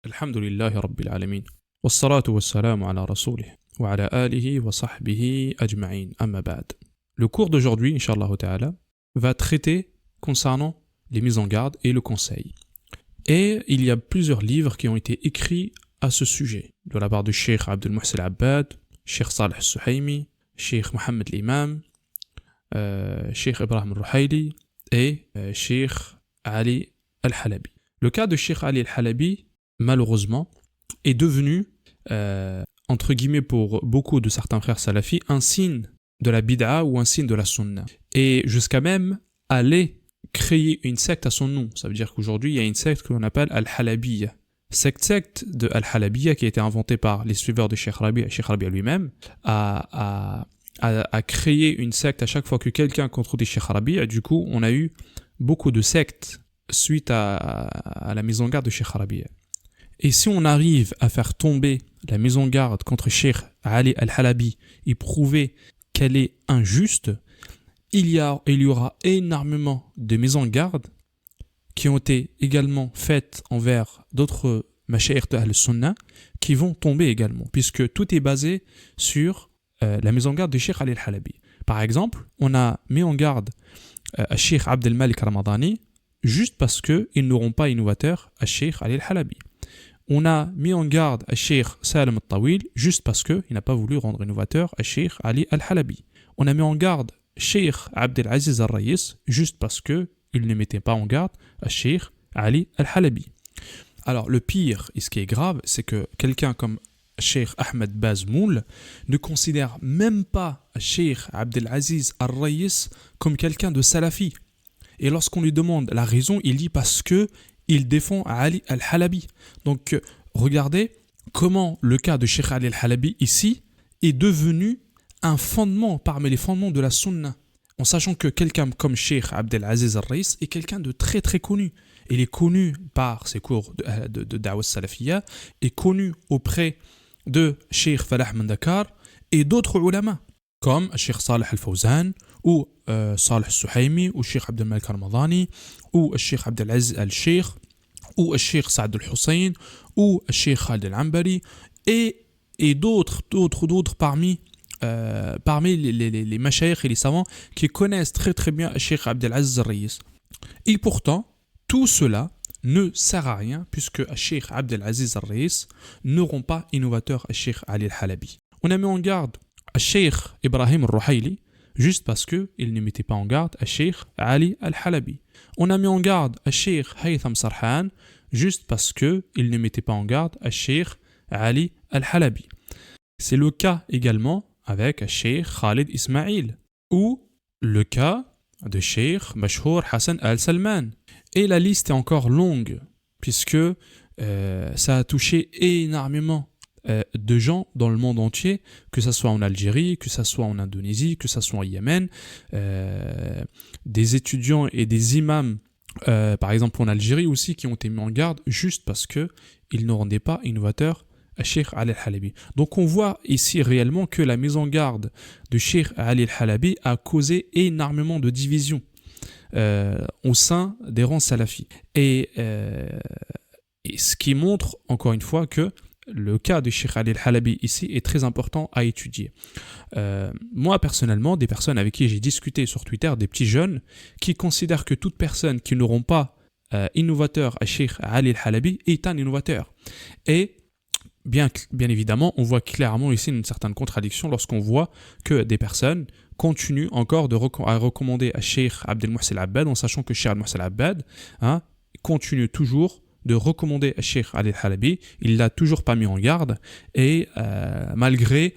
الحمد لله رب العالمين والصلاة والسلام على رسوله وعلى آله وصحبه أجمعين أما بعد. Le cours d'aujourd'hui, Inch'Allah Ta'ala, va traiter concernant les mises en garde et le conseil. Et il y a plusieurs livres qui ont été écrits à ce sujet, de la part de Cheikh Abdel Muhsin Al-Abbad, Cheikh Salih Al-Suhaimi, Cheikh Mohammed l'Imam, Cheikh Ibrahim Al-Ruhaili et Cheikh Ali Al-Halabi. Le cas de Cheikh Ali Al-Halabi, malheureusement, est devenu, entre guillemets pour beaucoup de certains frères salafis, un signe de la bid'a ou un signe de la sunna. Et jusqu'à même aller créer une secte à son nom. Ça veut dire qu'aujourd'hui, il y a une secte qu'on appelle Al-Halabiyya. Cette secte de Al-Halabiyya qui a été inventée par les suiveurs de Cheikh Rabi lui-même a créé une secte à chaque fois que quelqu'un contredit Cheikh Rabi. Et du coup, on a eu beaucoup de sectes suite à la mise en garde de Cheikh Rabi. Et si on arrive à faire tomber la mise en garde contre Cheikh Ali Al-Halabi et prouver qu'elle est injuste, il y aura énormément de mises en garde qui ont été également faites envers d'autres mashaykh de Al-Sunnah qui vont tomber également, puisque tout est basé sur la mise en garde de Cheikh Ali Al-Halabi. Par exemple, on a mis en garde à Cheikh Abdel Malik Ramadani juste parce qu'ils n'auront pas innovateur à Cheikh Ali Al-Halabi. On a mis en garde à Cheikh Salam Al-Tawil juste parce qu'il n'a pas voulu rendre innovateur à Cheikh Ali Al-Halabi. On a mis en garde Cheikh Abdel Aziz Al-Raïs juste parce qu'il ne mettait pas en garde à Cheikh Ali Al-Halabi. Alors le pire et ce qui est grave, c'est que quelqu'un comme Cheikh Ahmed Bazmoul ne considère même pas Cheikh Abdel Aziz Al-Raïs comme quelqu'un de salafi. Et lorsqu'on lui demande la raison, il dit parce que il défend Ali Al-Halabi. Donc, regardez comment le cas de Cheikh Ali Al-Halabi ici est devenu un fondement parmi les fondements de la sunna. En sachant que quelqu'un comme Cheikh Abdel Aziz Al-Raïs est quelqu'un de très très connu. Il est connu par ses cours de Da'wah Salafiyya, est connu auprès de Cheikh Falah Mandakar et d'autres ulama, comme Cheikh Salih Al-Fawzan, ou Salih Al-Suhaimi, ou Cheikh Abdel Malik Ramadani, ou Cheikh Abdel Aziz Al-Sheikh, ou Cheikh Saad Al-Hussein, ou Cheikh Khalid Al-Ambari, et d'autres parmi les mashaykh et les savants qui connaissent très très bien Cheikh Abdel Aziz Al-Raïs. Et pourtant, tout cela ne sert à rien puisque Cheikh Abdel Aziz Al-Raïs n'auront pas innovateur à Cheikh Ali Al-Halabi. On a mis en garde à Cheikh Ibrahim Al-Ruhaili juste parce qu'il ne mettait pas en garde à Cheikh Ali Al-Halabi. On a mis en garde à Cheikh Haytham Sarhan juste parce qu'il ne mettait pas en garde à Cheikh Ali Al-Halabi. C'est le cas également avec Cheikh Khalid Ismail ou le cas de Cheikh Mashhour Hassan Al-Salman. Et la liste est encore longue puisque ça a touché énormément de gens dans le monde entier, que ce soit en Algérie, que ce soit en Indonésie, que ce soit en Yémen, des étudiants et des imams, par exemple en Algérie aussi, qui ont été mis en garde juste parce qu'ils ne rendaient pas innovateur à Cheikh Ali Al-Halabi. Donc on voit ici réellement que la mise en garde de Cheikh Ali Al-Halabi a causé énormément de divisions au sein des rangs salafis. Et ce qui montre encore une fois que le cas de Cheikh Ali Al-Halabi ici est très important à étudier. Moi personnellement, des personnes avec qui j'ai discuté sur Twitter, des petits jeunes, qui considèrent que toute personne qui n'auront pas innovateur à Cheikh Ali Al-Halabi est un innovateur. Et bien évidemment, on voit clairement ici une certaine contradiction lorsqu'on voit que des personnes continuent encore à recommander à Cheikh Abdel Muhsin Al-Abbad, en sachant que Cheikh Abdel Muhsin Al-Abbad continue toujours de recommander à Cheikh Ali Al-Halabi. Il l'a toujours pas mis en garde et malgré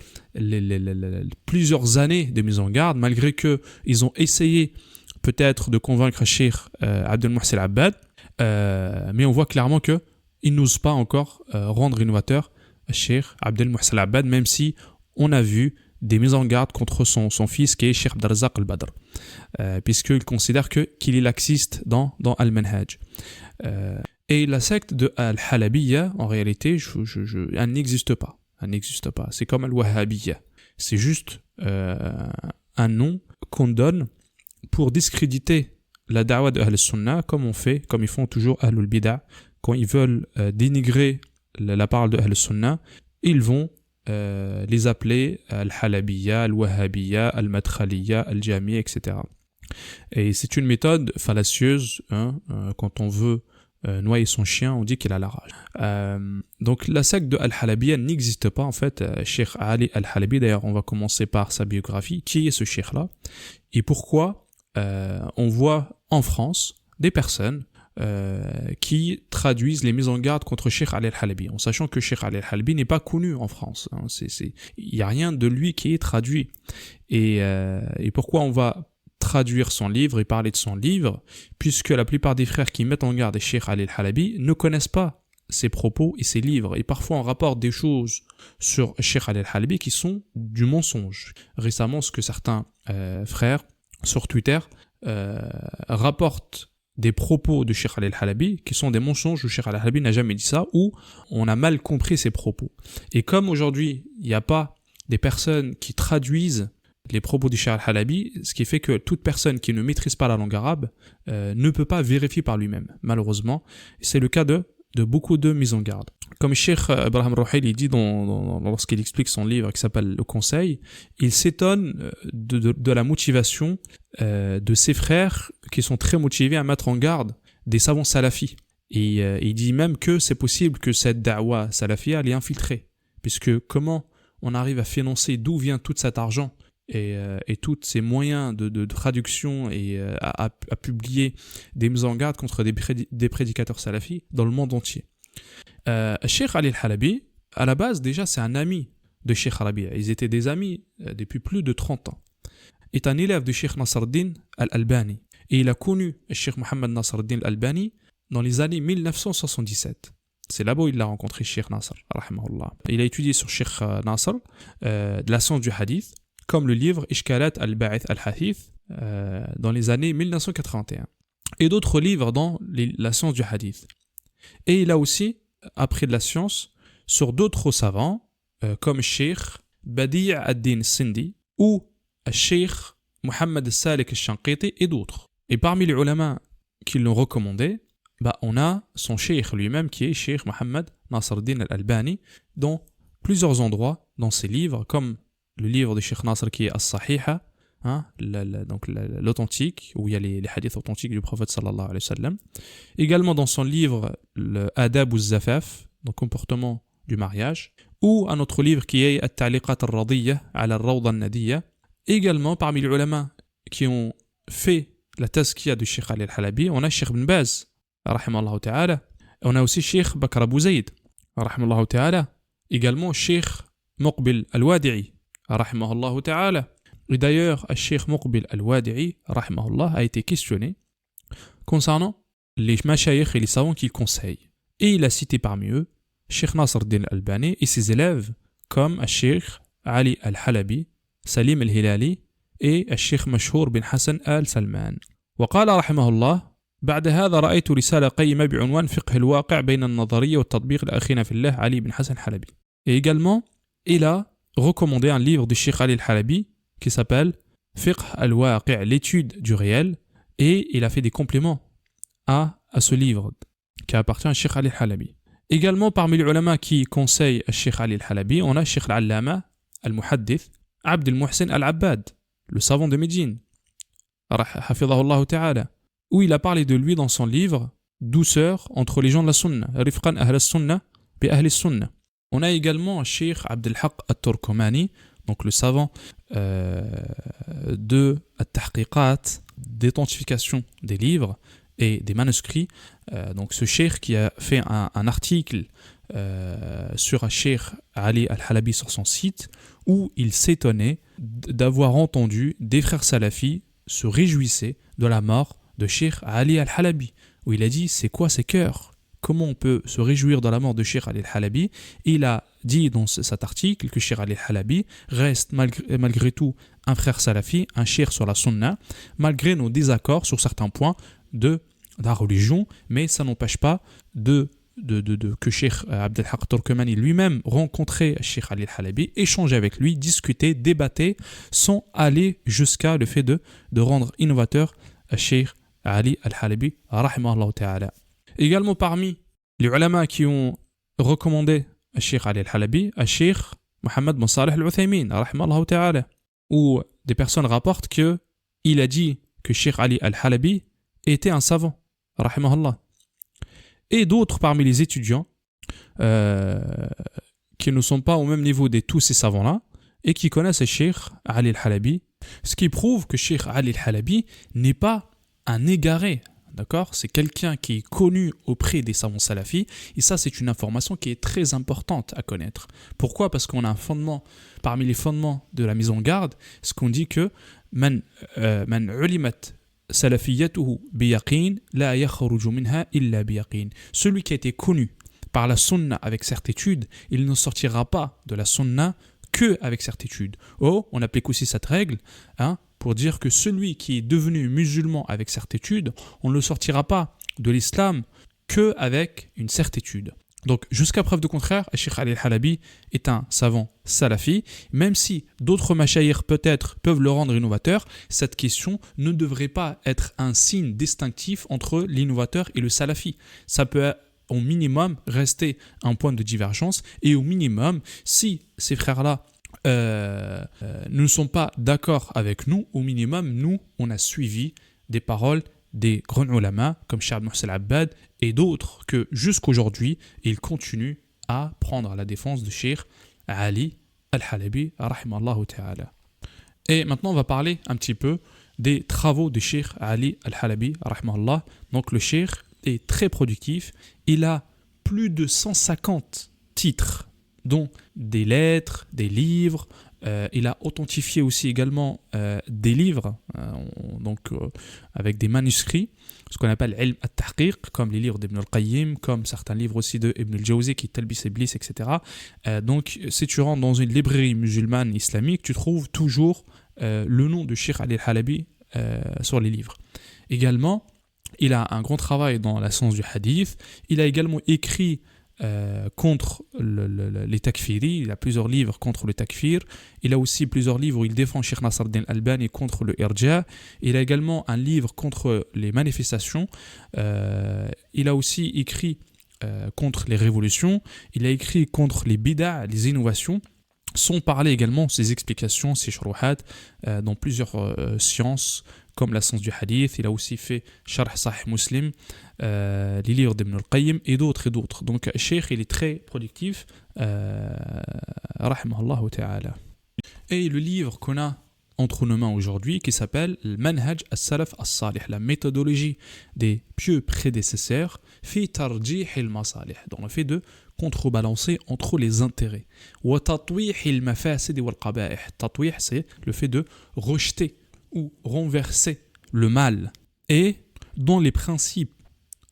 plusieurs années de mise en garde, malgré qu'ils ont essayé peut-être de convaincre Cheikh Abdel Muhsin Al-Abbad, mais on voit clairement qu'ils n'osent pas encore rendre innovateur à Cheikh Abdel Muhsin Al-Abbad, même si on a vu des mises en garde contre son fils qui est Cheikh Abdelrazak Al-Badr, puisqu'il considère qu'il est laxiste dans Al-Manhaj. Et la secte de Al-Halabiyya, en réalité, elle n'existe pas. Elle n'existe pas. C'est comme Al-Wahhabiyya. C'est juste un nom qu'on donne pour discréditer la da'wah de Ahl Sunnah, comme ils font toujours Ahlul Bid'ah, quand ils veulent dénigrer la parole de Ahl-Sunnah, ils vont les appeler Al-Halabiyya, Al-Wahhabiyya, Al-Madkhaliya, Al-Jamiyya, etc. Et c'est une méthode fallacieuse, hein, quand on veut noyer son chien, on dit qu'il a la rage. Donc la secte de Al-Halabiyya n'existe pas en fait. Cheikh Ali Al-Halabi, d'ailleurs on va commencer par sa biographie. Qui est ce cheikh-là? Et pourquoi on voit en France des personnes qui traduisent les mises en garde contre Cheikh Ali Al-Halabi, en sachant que Cheikh Ali Al-Halabi n'est pas connu en France. Hein. Il n'y a rien de lui qui est traduit. Et pourquoi on va traduire son livre et parler de son livre, puisque la plupart des frères qui mettent en garde Cheikh Ali Al-Halabi ne connaissent pas ses propos et ses livres, et parfois on rapporte des choses sur Cheikh Ali Al-Halabi qui sont du mensonge. Récemment, ce que certains frères sur Twitter rapportent des propos de Cheikh Ali Al-Halabi qui sont des mensonges où Cheikh Ali Al-Halabi n'a jamais dit ça, ou on a mal compris ses propos. Et comme aujourd'hui, il n'y a pas des personnes qui traduisent les propos du Cheikh Al-Halabi, ce qui fait que toute personne qui ne maîtrise pas la langue arabe ne peut pas vérifier par lui-même, malheureusement. Et c'est le cas de beaucoup de mises en garde. Comme Cheikh Ibrahim Rouhaili dit lorsqu'il explique son livre qui s'appelle Le Conseil, il s'étonne de la motivation de ses frères qui sont très motivés à mettre en garde des savants salafis. Et il dit même que c'est possible que cette da'wa salafia elle est infiltrée, puisque comment on arrive à financer, d'où vient tout cet argent et tous ces moyens de traduction et à publier des mises en garde contre des prédicateurs salafis dans le monde entier. Cheikh Ali Al-Halabi, à la base déjà c'est un ami de Cheikh Rabi'a, ils étaient des amis depuis plus de 30 ans, est un élève de Cheikh Nasruddin Al-Albani, et il a connu Cheikh Mohammed Nasruddin Al-Albani dans les années 1977. C'est là-bas où il a rencontré Cheikh Nasr, rahimahullah. Il a étudié sur Cheikh Nasr de la science du hadith, comme le livre Ishkalat al-Ba'ith al-Hadith dans les années 1981, et d'autres livres dans la science du hadith. Et il a aussi appris de la science sur d'autres savants comme Cheikh Badi' ad-Din Sindi ou Cheikh Mohammed Salik al-Shanqiti et d'autres. Et parmi les ulama qui l'ont recommandé, on a son cheikh lui-même qui est Cheikh Mohammed Nasruddin Al-Albani dans plusieurs endroits dans ses livres, comme le livre de Cheikh Nasr qui est As-Sahiha, hein, donc l'authentique, où il y a les hadiths authentiques du prophète sallallahu alayhi wa sallam. Également dans son livre le Adab uz-Zafaf, donc comportement du mariage, ou un autre livre qui est At-Ta'liqat al-Radiyya ala al-Rawda al-Nadiyya. Également parmi les ulama qui ont fait la tazkiya de Cheikh Ali Al-Halabi, on a Cheikh Ibn Baz, rahimallahu ta'ala. On a aussi Cheikh Bakr Abou Zayd, rahimallahu ta'ala. Également Cheikh Muqbil Al-Wadi'i, rahimahullah ta'ala. Et d'ailleurs, Cheikh Muqbil Al-Wadi'i, rahimahullah, a été questionné concernant les mashayikh et les savants qu'il conseille. Et il a cité parmi eux Cheikh Nasruddin Al-Albani et ses élèves comme Cheikh Ali Al-Halabi, Salim Al-Hilali et Cheikh Mashhour bin Hassan Al-Salman. وقال رحمه الله: بعد هذا رأيت رسالة قيمة بعنوان فقه الواقع بين النظرية والتطبيق لأخينا في الله علي بن حسن Halabi. Et également, il a recommandé un livre de Cheikh Ali Al-Halabi qui s'appelle Fiqh al-Waqi', l'étude du réel, et il a fait des compléments à ce livre qui appartient à Cheikh Ali Al-Halabi. Également, parmi les ulama qui conseillent à Cheikh Ali Al-Halabi, on a Cheikh Al-Allama Al-Muhaddith Abd al-Muhsin Al-Abbad, le savant de Médine, hafidhahullah ta'ala, où il a parlé de lui dans son livre Douceur entre les gens de la Sunna, Rifqan Ahl al-Sunna bi Ahl al-Sunna. On a également Cheikh Abdel Haq al-Turkomani, donc le savant de at-tahqiqat, d'authentification des livres et des manuscrits. Donc ce cheikh qui a fait un article sur Cheikh Ali Al-Halabi sur son site, où il s'étonnait d'avoir entendu des frères salafis se réjouissaient de la mort de Cheikh Ali Al-Halabi, où il a dit c'est quoi ces cœurs? Comment on peut se réjouir de la mort de Cheikh Ali Al-Halabi? Il a dit dans cet article que Cheikh Ali Al-Halabi reste malgré tout un frère salafi, un cheikh sur la sunna, malgré nos désaccords sur certains points de la religion, mais ça n'empêche pas que Cheikh Abdel Haq Turkmani lui-même rencontrait Cheikh Ali Al-Halabi, échangeait avec lui, discutait, débattait, sans aller jusqu'à le fait de rendre innovateur Cheikh Ali Al-Halabi, rahimahullah ta'ala. Également parmi les ulama qui ont recommandé à Cheikh Ali al-Halabi à Cheikh Mohammed bin Salih al-Uthaymin, rahimahullah ta'ala, où des personnes rapportent qu'il a dit que Cheikh Ali al-Halabi était un savant, rahimahullah. Et d'autres parmi les étudiants qui ne sont pas au même niveau de tous ces savants-là et qui connaissent le Cheikh Ali al-Halabi, ce qui prouve que Cheikh Ali al-Halabi n'est pas un égaré, d'accord ? C'est quelqu'un qui est connu auprès des savants salafis, et ça c'est une information qui est très importante à connaître. Pourquoi ? Parce qu'on a un fondement, parmi les fondements de la mise en garde, ce qu'on dit que man ulimat salafiyatuhu biyaqin la yakhruju minha illa biyaqin. Celui qui a été connu par la sunna avec certitude, il ne sortira pas de la sunna que avec certitude. Oh, on applique aussi cette règle, pour dire que celui qui est devenu musulman avec certitude, on ne le sortira pas de l'islam que avec une certitude. Donc, jusqu'à preuve de contraire, Cheikh Ali al-Halabi est un savant salafi, même si d'autres mashayikh peut-être peuvent le rendre innovateur, cette question ne devrait pas être un signe distinctif entre l'innovateur et le salafi. Ça peut au minimum rester un point de divergence, et au minimum, si ces frères-là ne sont pas d'accord avec nous, au minimum, nous, on a suivi des paroles des grands ulama comme Cheikh Mohsen Abbad et d'autres que jusqu'aujourd'hui, ils continuent à prendre la défense de Cheikh Ali al-Halabi, rahimallahu ta'ala. Et maintenant, on va parler un petit peu des travaux de Cheikh Ali al-Halabi, rahimallah. Donc le Cheikh est très productif, il a plus de 150 titres, dont des lettres, des livres. Il a authentifié aussi également des livres, avec des manuscrits, ce qu'on appelle ilm at-tahqiq, comme les livres d'Ibn al-Qayyim, comme certains livres aussi de Ibn al-Jawzi, qui est Talbis Iblis, etc. Donc, si tu rentres dans une librairie musulmane islamique, tu trouves toujours le nom de Cheikh Ali al-Halabi sur les livres. Également, il a un grand travail dans la science du hadith. Il a également écrit contre les takfiris. Il a plusieurs livres contre le takfir. Il a aussi plusieurs livres où il défend Cheikh Nasr al-Din al-Albani contre le irja. Il a également un livre contre les manifestations. Il a aussi écrit contre les révolutions. Il a écrit contre les bid'a, les innovations, sans parler également de ses explications, ses shuruhat dans plusieurs sciences comme la science du hadith. Il a aussi fait Sharh Sahih Muslim, les livres d'Ibn al-Qayyim et d'autres. Donc, Cheikh, il est très productif, rahimahullah ta'ala. Et le livre qu'on a entre nos mains aujourd'hui, qui s'appelle le Manhaj al-Salaf al-Salih, la méthodologie des pieux prédécesseurs, fi tarjih al-masalih, dans le fait de contrebalancer entre les intérêts. Wa tatwih al-mafasid wal-qaba'ih. Tatwih, c'est le fait de rejeter ou renverser le mal, et dans les principes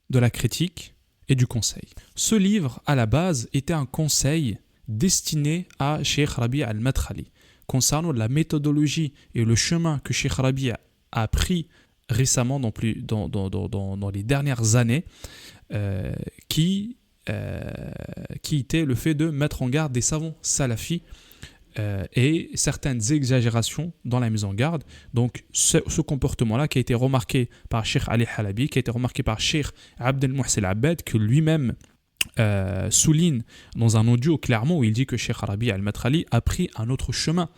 de la critique et du conseil. Ce livre, à la base, était un conseil destiné à Cheikh Rabi' al-Madkhali concernant la méthodologie et le chemin que Cheikh Rabi' a pris récemment dans les dernières années, qui était le fait de mettre en garde des savants salafis et certaines exagérations dans la mise en garde. Donc ce comportement-là qui a été remarqué par Cheikh Ali al-Halabi, qui a été remarqué par Cheikh Abdel Mohsen Abbad, que lui-même souligne dans un audio clairement où il dit que Cheikh Rabi' al-Madkhali a pris un autre chemin,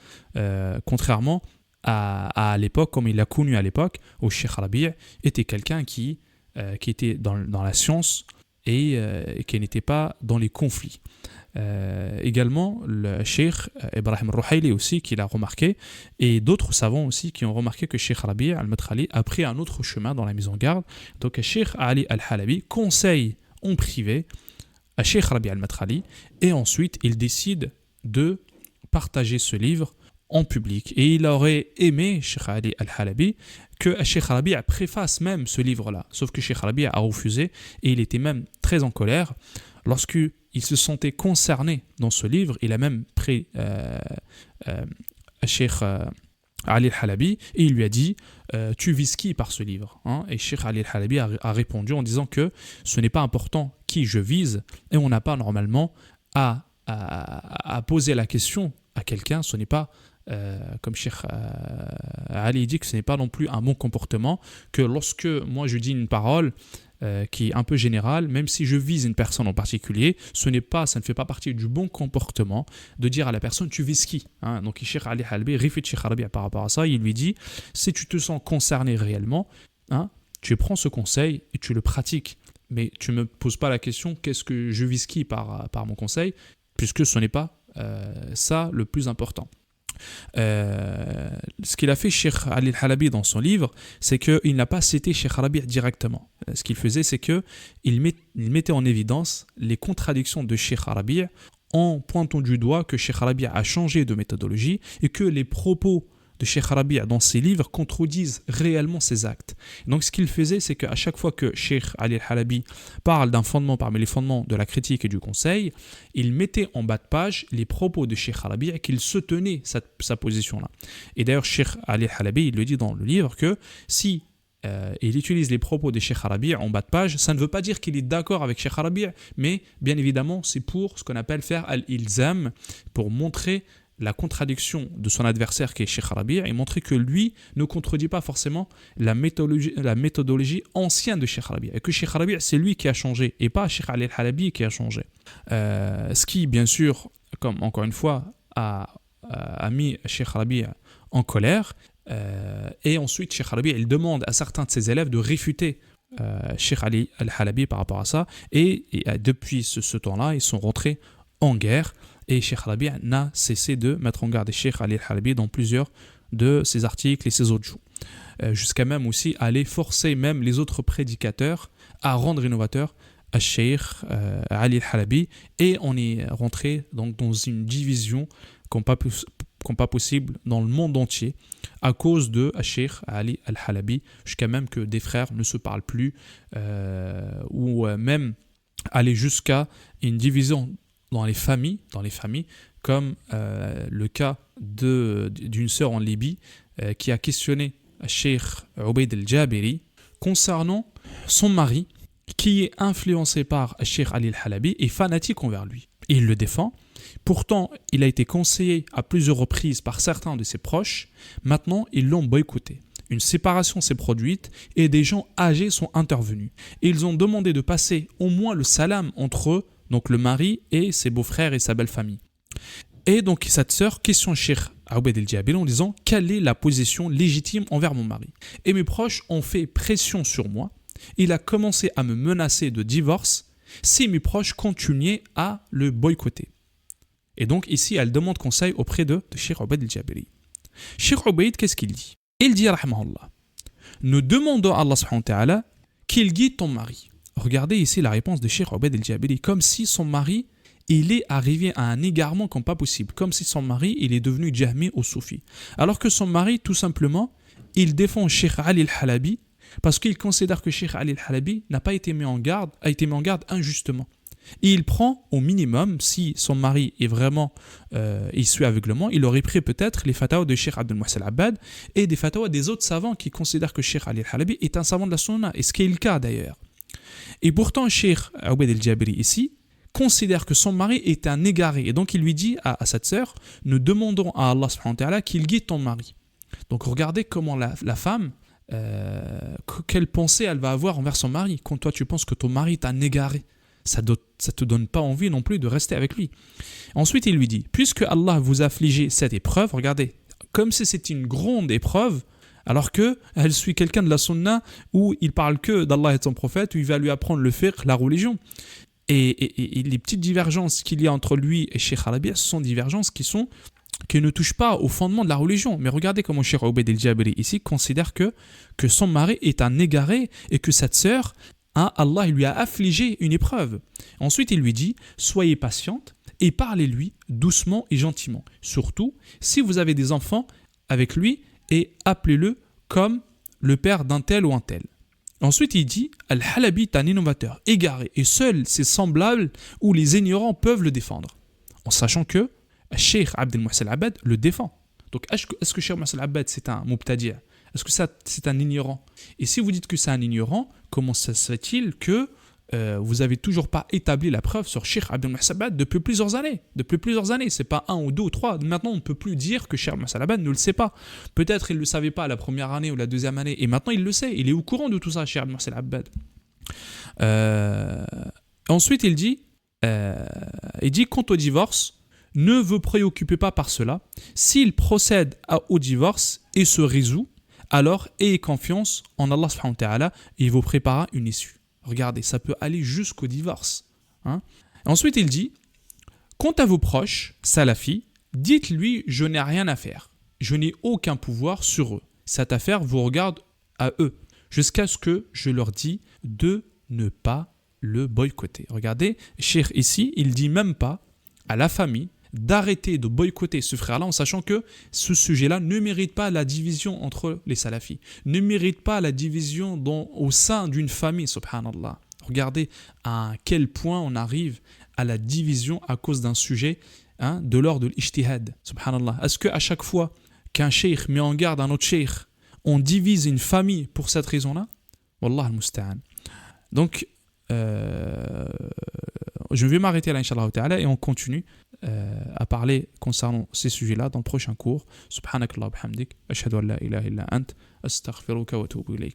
contrairement à l'époque, comme il l'a connu à l'époque, où Cheikh Rabi' était quelqu'un qui était dans la science et qui n'était pas dans les conflits. Également le Cheikh Ibrahim al-Ruhaili aussi, qui l'a remarqué, et d'autres savants aussi qui ont remarqué que Cheikh Rabi' al-Madkhali a pris un autre chemin dans la mise en garde. Donc Cheikh Ali al-Halabi conseille en privé à Cheikh Rabi' al-Madkhali, et ensuite il décide de partager ce livre en public. Et il aurait aimé, Cheikh Ali al-Halabi, que Cheikh Rabi' préface même ce livre-là, sauf que Cheikh Rabi' a refusé, et il était même très en colère. Lorsqu'il se sentait concerné dans ce livre, il a même pris Cheikh Ali al-Halabi et il lui a dit tu vises qui par ce livre, hein? Et Cheikh Ali al-Halabi a répondu en disant que ce n'est pas important qui je vise, et on n'a pas normalement à poser la question à quelqu'un, ce n'est pas comme Cheikh Ali dit que ce n'est pas non plus un bon comportement, que lorsque moi je dis une parole qui est un peu générale, même si je vise une personne en particulier, ça ne fait pas partie du bon comportement de dire à la personne tu vises qui, hein. Donc Cheikh Ali Halabi réfute Cheikh Rabi' par rapport à ça, il lui dit si tu te sens concerné réellement, hein, tu prends ce conseil et tu le pratiques, mais tu ne me poses pas la question qu'est-ce que je vise qui par mon conseil, puisque ce n'est pas ça le plus important. Ce qu'il a fait Cheikh Ali Halabi dans son livre, c'est qu'il n'a pas cité Cheikh Rabi' directement. Ce qu'il faisait, c'est qu'il mettait en évidence les contradictions de Cheikh Rabi' en pointant du doigt que Cheikh Rabi' a changé de méthodologie et que les propos de Cheikh Rabi' dans ses livres contredisent réellement ses actes. Donc ce qu'il faisait, c'est qu'à chaque fois que Cheikh Ali Halabi parle d'un fondement parmi les fondements de la critique et du conseil, il mettait en bas de page les propos de Cheikh Rabi' et qu'il se tenait sa position-là. Et d'ailleurs, Cheikh Ali Halabi, il le dit dans le livre que si il utilise les propos de Cheikh Rabi' en bas de page, ça ne veut pas dire qu'il est d'accord avec Cheikh Rabi', mais bien évidemment, c'est pour ce qu'on appelle faire al-ilzam, pour montrer la contradiction de son adversaire qui est Cheikh Rabi' et montrer que lui ne contredit pas forcément la méthodologie ancienne de Cheikh Rabi' et que Cheikh Rabi' c'est lui qui a changé et pas Cheikh Ali Halabi qui a changé. Ce qui bien sûr, comme encore une fois, a mis Cheikh Rabi' en colère, et ensuite Cheikh Rabi' il demande à certains de ses élèves de réfuter Cheikh Ali Halabi par rapport à ça, et depuis ce temps-là ils sont rentrés en guerre. Et Cheikh Rabi' n'a cessé de mettre en garde Cheikh Ali Halabi dans plusieurs de ses articles et ses audios. Jusqu'à même aussi aller forcer même les autres prédicateurs à rendre innovateur à Cheikh Ali Halabi. Et on est rentré donc dans une division comme pas possible dans le monde entier à cause de Cheikh Ali Halabi, jusqu'à même que des frères ne se parlent plus, ou même aller jusqu'à une division dans les familles, comme le cas d'une sœur en Libye qui a questionné Cheikh Ubayd al-Jabiri concernant son mari qui est influencé par Cheikh Ali Halabi et fanatique envers lui. Et il le défend. Pourtant, il a été conseillé à plusieurs reprises par certains de ses proches. Maintenant, ils l'ont boycotté. Une séparation s'est produite et des gens âgés sont intervenus. Et ils ont demandé de passer au moins le salam entre eux, donc le mari et ses beaux-frères et sa belle-famille. Et donc cette sœur questionne Cheikh Ubayd al-Jabiri en disant « Quelle est la position légitime envers mon mari ?» Et mes proches ont fait pression sur moi. Il a commencé à me menacer de divorce si mes proches continuaient à le boycotter. Et donc ici, elle demande conseil auprès de Cheikh Ubayd al-Jabiri. Cheikh Ubayd, qu'est-ce qu'il dit ? Il dit « Rahmahullah, nous demandons à Allah subhanahu wa ta'ala qu'il guide ton mari. » Regardez ici la réponse de Cheikh Ubayd al-Jabiri, comme si son mari, il est arrivé à un égarement comme pas possible, comme si son mari, il est devenu Jahmi ou Soufi. Alors que son mari, tout simplement, il défend Cheikh Ali al-Halabi parce qu'il considère que Cheikh Ali al-Halabi n'a pas été mis en garde, a été mis en garde injustement. Et il prend au minimum, si son mari est vraiment, il suit aveuglement, il aurait pris peut-être les fatwas de Cheikh Abdel Muhsin al-Abbad et des fatwas des autres savants qui considèrent que Cheikh Ali al-Halabi est un savant de la sunna, et ce qui est le cas d'ailleurs. Et pourtant, Cheikh Ubayd al-Jabiri ici considère que son mari est un égaré. Et donc il lui dit à cette sœur, nous demandons à Allah subhanahu wa ta'ala qu'il guide ton mari. Donc regardez comment la femme, quelle pensée elle va avoir envers son mari. Quand toi tu penses que ton mari est un égaré, ça te donne pas envie non plus de rester avec lui. Ensuite il lui dit, puisque Allah vous a affligé cette épreuve, regardez, comme si c'était une grande épreuve, alors qu'elle suit quelqu'un de la sunna où il parle que d'Allah et de son prophète, où il va lui apprendre le fiqh, la religion. Et les petites divergences qu'il y a entre lui et Cheikh Rabi', ce sont des divergences qui ne touchent pas au fondement de la religion. Mais regardez comment Cheikh Ubayd al-Jabiri ici considère que son mari est un égaré et que cette sœur, Allah lui a affligé une épreuve. Ensuite il lui dit, soyez patiente et parlez-lui doucement et gentiment. Surtout si vous avez des enfants avec lui, et appelez-le comme le père d'un tel ou un tel. Ensuite, il dit « Al-Halabi est un innovateur, égaré, et seuls ses semblables ou les ignorants peuvent le défendre. » En sachant que Cheikh Abdel Muhsin al-Abbad le défend. Donc, est-ce que Cheikh Muhsin al-Abbad c'est un mubtadi'? Est-ce que c'est un ignorant? Et si vous dites que c'est un ignorant, comment ça se fait-il que vous avez toujours pas établi la preuve sur Cheikh Abdel Mohsen Abad depuis plusieurs années. Depuis plusieurs années, c'est pas un ou deux ou trois. Maintenant, on ne peut plus dire que Cheikh Mohsen Abad ne le sait pas. Peut-être il ne le savait pas la première année ou la deuxième année, et maintenant il le sait. Il est au courant de tout ça, Cheikh Mohsen Abad. Ensuite, il dit quant au divorce, ne vous préoccupez pas par cela. S'il procède au divorce et se résout, alors ayez confiance en Allah subhanahu wa ta'ala et il vous prépara une issue. Regardez, ça peut aller jusqu'au divorce. Hein. Ensuite, il dit, quant à vos proches, salafis, dites-lui, je n'ai rien à faire. Je n'ai aucun pouvoir sur eux. Cette affaire vous regarde à eux, jusqu'à ce que je leur dise de ne pas le boycotter. Regardez, Cheikh ici, il dit même pas à la famille d'arrêter de boycotter ce frère-là en sachant que ce sujet-là ne mérite pas la division entre les salafis, ne mérite pas la division au sein d'une famille, subhanallah. Regardez à quel point on arrive à la division à cause d'un sujet de l'ordre de l'ijtihad, subhanallah. Est-ce qu'à chaque fois qu'un cheikh met en garde un autre cheikh, on divise une famille pour cette raison-là? Wallah al-musta'an. Donc, je vais m'arrêter là, Inch'Allah ta'ala, et on continue à parler concernant ces sujets-là dans le prochain cours. Subhanakallah wa bihamdik, ashhadu an la ilaha illa ant, astaghfiruka wa atubu ilayk.